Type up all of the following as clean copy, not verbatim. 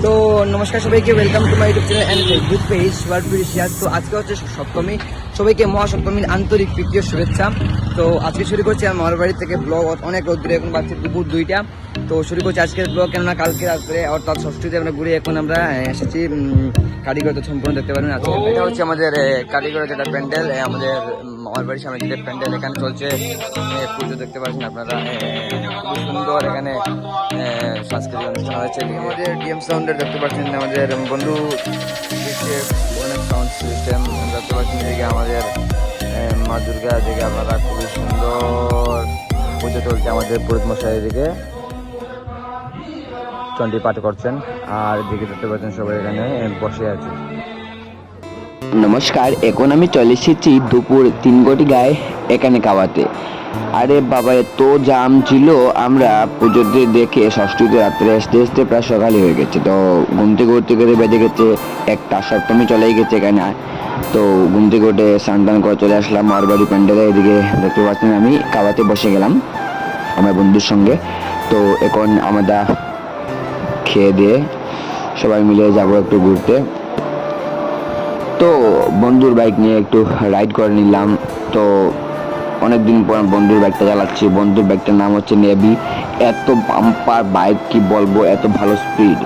তো নমস্কার সবাইকে, welcome to my YouTube channel and Facebook page world precious. তো আজকে হচ্ছে সপ্তমী, সবাইকে মহাসপ্তমীর আন্তরিক প্রীতীয় শুভেচ্ছা। তো আজকে শুরু করছি আমার মামার বাড়ি থেকে ব্লগ। অনেক রোদ্দুরে, এখন বাজছে দুপুর 2টা। তো শুরু করছি আজকের ব্লগ, কেননা কালকে রাত্রে অর্থাৎ ষষ্ঠীতে আমরা ঘুরে এখন আমরা এসেছি কারিগর। তো সম্পূর্ণ দেখতে পারেন আজকে এটা হচ্ছে আমাদের কারিগরের যেটা প্যান্ডেল, আমাদের মামার বাড়ির সামনে যেটা প্যান্ডেল এখানে চলছে পুজো। দেখতে পাচ্ছেন আপনারা, খুবই সুন্দর এখানে সাংস্কৃতিক অনুষ্ঠান হয়েছে। আমাদের ডিএম সাউন্ডের দেখতে পাচ্ছেন আমাদের বন্ধু, অনেক সাউন্ড সিস্টেম দেখতে পাচ্ছেন। এদিকে আমাদের মা দুর্গা, এদিকে আপনারা খুবই সুন্দর পুজো চলছে আমাদের পুরোহিত মশাই এদিকে চণ্ডী পাঠ করছেন, আর এদিকে দেখতে পাচ্ছেন সবাই এখানে বসে আছে। নমস্কার, এখন আমি চলে এসেছি দুপুর 3 গায়ে এখানে খাওয়াতে। আরে বাবা, এত জাম ছিল, আমরা পুজোতে দেখে ষষ্ঠীতে রাত্রে আসতে আসতে প্রায় সকালে হয়ে গেছে। তো ঘুম থেকে উঠতে করে বেজে গেছে 1টা, সপ্তমী চলেই গেছে এখানে। তো ঘুম থেকে উঠে স্নান করে চলে আসলাম আমার বাড়ি প্যান্ডেলে। এদিকে দেখতে পাচ্ছেন আমি খাওয়াতে বসে গেলাম আমার বন্ধুর সঙ্গে। তো এখন আমরা খেয়ে দিয়ে সবাই মিলে যাব একটু ঘুরতে। তো বন্ধুর বাইক নিয়ে একটু রাইড করে নিলাম। তো অনেকদিন পর বন্ধুর বাইকটা চালাচ্ছি। বন্ধুর বাইকটার নাম হচ্ছে নেভি। এত বাম্পার বাইক, কি বলবো, এত ভালো স্পিড।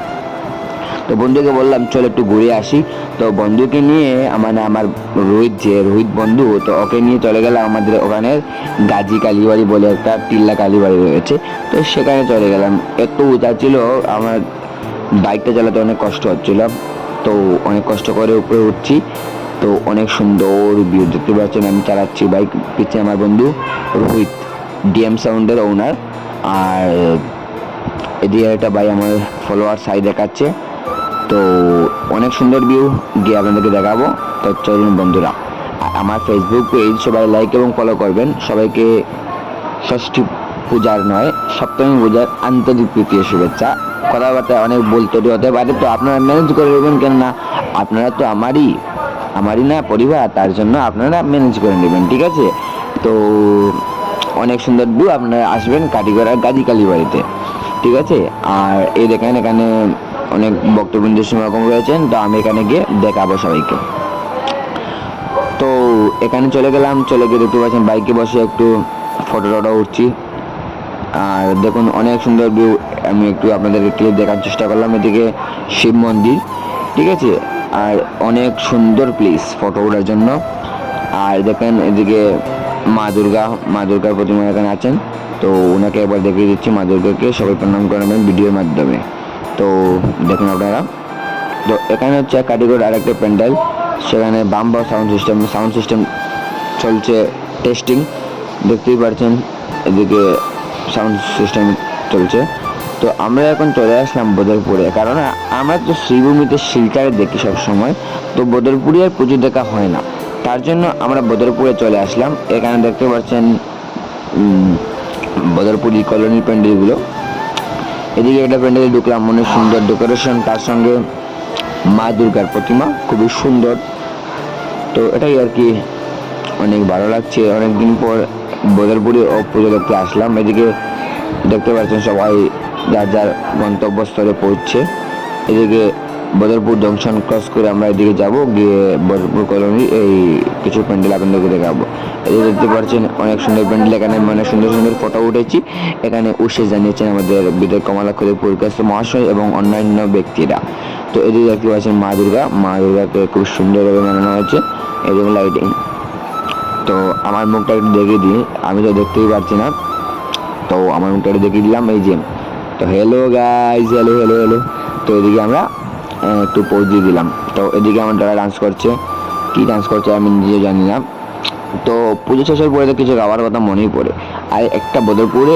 তো বন্ধুকে বললাম চল একটু ঘুরে আসি। তো বন্ধুকে নিয়ে আমার রোহিত বন্ধু, তো ওকে নিয়ে চলে গেলাম আমাদের ওখানে গাজী কালীবাড়ি বলে একটা টিল্লা কালীবাড়ি রয়েছে। তো সেখানে চলে গেলাম। এত উঁচা ছিল, আমার বাইকটা চালাতে অনেক কষ্ট হচ্ছিল। তো অনেক কষ্ট করে উপরে উঠছি। তো অনেক সুন্দর ভিউ দেখতে পাচ্ছেন। আমি চালাচ্ছি বাইক, পিছিয়ে আমার বন্ধু রোহিত, ডিএম সাউন্ডের ওনার। আর এদিকে একটা ভাই আমার ফলোয়ার সাইড দেখাচ্ছে। তো অনেক সুন্দর ভিউ গিয়ে আপনাদেরকে দেখাবো। তো চলুন বন্ধুরা, আমার ফেসবুক পেজ সবাই লাইক এবং ফলো করবেন। সবাইকে ষষ্ঠী পূজার নয়, সপ্তমী পূজার আন্তরিক প্রীতীয় শুভেচ্ছা। কথাবার্তা অনেক বলতে হতে পারে, তো আপনারা ম্যানেজ করে নেবেন, কেননা আপনারা তো আমারই না পরিবার, তার জন্য আপনারা ম্যানেজ করে নেবেন, ঠিক আছে? তো অনেক সুন্দর ভিউ, আপনারা আসবেন কাটিগড়ার গাজী কালীবাড়িতে, ঠিক আছে? আর এই দেখেন এখানে অনেক বক্তবৃন্দের সমাগম রয়েছেন। তো আমি এখানে গিয়ে দেখাবো সবাইকে। তো এখানে চলে গেলাম, চলে গিয়ে দেখতে পাচ্ছেন বাইকে বসে একটু ফটো উঠছি। আর দেখুন অনেক সুন্দর ভিউ, আমি একটু আপনাদেরকে ক্লিপ দেখার চেষ্টা করলাম। এদিকে শিব মন্দির, ঠিক আছে, আর অনেক সুন্দর প্লেস ফটো ওঠার জন্য। আর দেখেন এদিকে মা দুর্গার প্রতিমা এখানে আছেন। তো ওনাকে একবার দেখিয়ে দিচ্ছি, মা দুর্গাকে সবাই প্রণাম করাবেন ভিডিওর মাধ্যমে। তো দেখুন আপনারা। তো এখানে হচ্ছে কাটিগড় আরেকটা প্যান্ডেল, সেখানে বাম্বা সাউন্ড সিস্টেম চলছে টেস্টিং, দেখতেই পাচ্ছেন এদিকে সাউন্ড সিস্টেম চলছে। তো আমরা এখন চলে আসলাম বদরপুরে, কারণ আমরা তো শ্রীভূমিতে শিলচরে দেখি সব সময়। তো বদরপুরে আর পুজো দেখা হয় না, তার জন্য আমরা বদরপুরে চলে আসলাম। এখানে দেখতে পাচ্ছেন বদরপুরি কলোনি প্যান্ডেলগুলো। এদিকে একটা প্যান্ডেলে ঢুকলাম, অনেক সুন্দর ডেকোরেশন, তার সঙ্গে মা দুর্গার প্রতিমা খুবই সুন্দর। তো এটাই আর কি, অনেক ভালো লাগছে। অনেকদিন পর বদরপুরে পুজো দেখতে আসলাম। এদিকে দেখতে পাচ্ছেন সবাই যার যার গন্তব্যস্থলে পৌঁছছে। এদিকে বদরপুর জংশন ক্রস করে আমরা এদিকে যাব, গিয়ে বদরপুর কলোনি এই কিছু প্যান্ডেল আপনাদেরকে দেখাবো। এদিকে দেখতে পাচ্ছেন অনেক সুন্দর প্যান্ডেল, এখানে অনেক সুন্দর সুন্দর ফটো উঠেছি। এখানে উৎসাহ জানিয়েছেন আমাদের বিধায়ক কমলাক্ষদেব পুরকায়স্থ মহাশয় এবং অন্যান্য ব্যক্তিরা। তো এদিকে দেখতে পাচ্ছেন মা দুর্গাকে খুব সুন্দরভাবে বানানো হয়েছে, এরকম লাইটিং। তো আমার মুখটা একটু দেখিয়ে দিই, আমি তো দেখতেই পারছি না। তো আমার মুখটা একটু দেখিয়ে দিলাম, এই যে। তো হ্যালো গাইজ, হ্যালো। তো এদিকে আমরা একটু পোজ দিয়ে দিলাম। তো এদিকে আমার যারা ডান্স করছে, কি ডান্স করছে আমি নিজে জানি না। তো পুজো শেষের পরে তো কিছু খাওয়ার কথা মনেই পড়ে। আর একটা বদরপুরে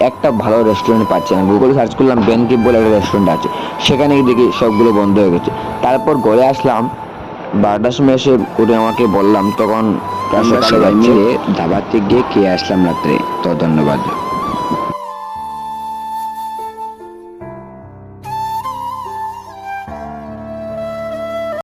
একটা ভালো রেস্টুরেন্ট পাচ্ছে না, গুগলে সার্চ করলাম বেনকিপ বলে একটা রেস্টুরেন্ট আছে, সেখানে দেখি সবগুলো বন্ধ হয়ে গেছে। তারপর ঘরে আসলাম 12টার সময়, এসে উঠে আমাকে বললাম, তখন সবাই মিলে ধাবাতে গিয়ে খেয়ে আসলাম রাত্রে। তো ধন্যবাদ।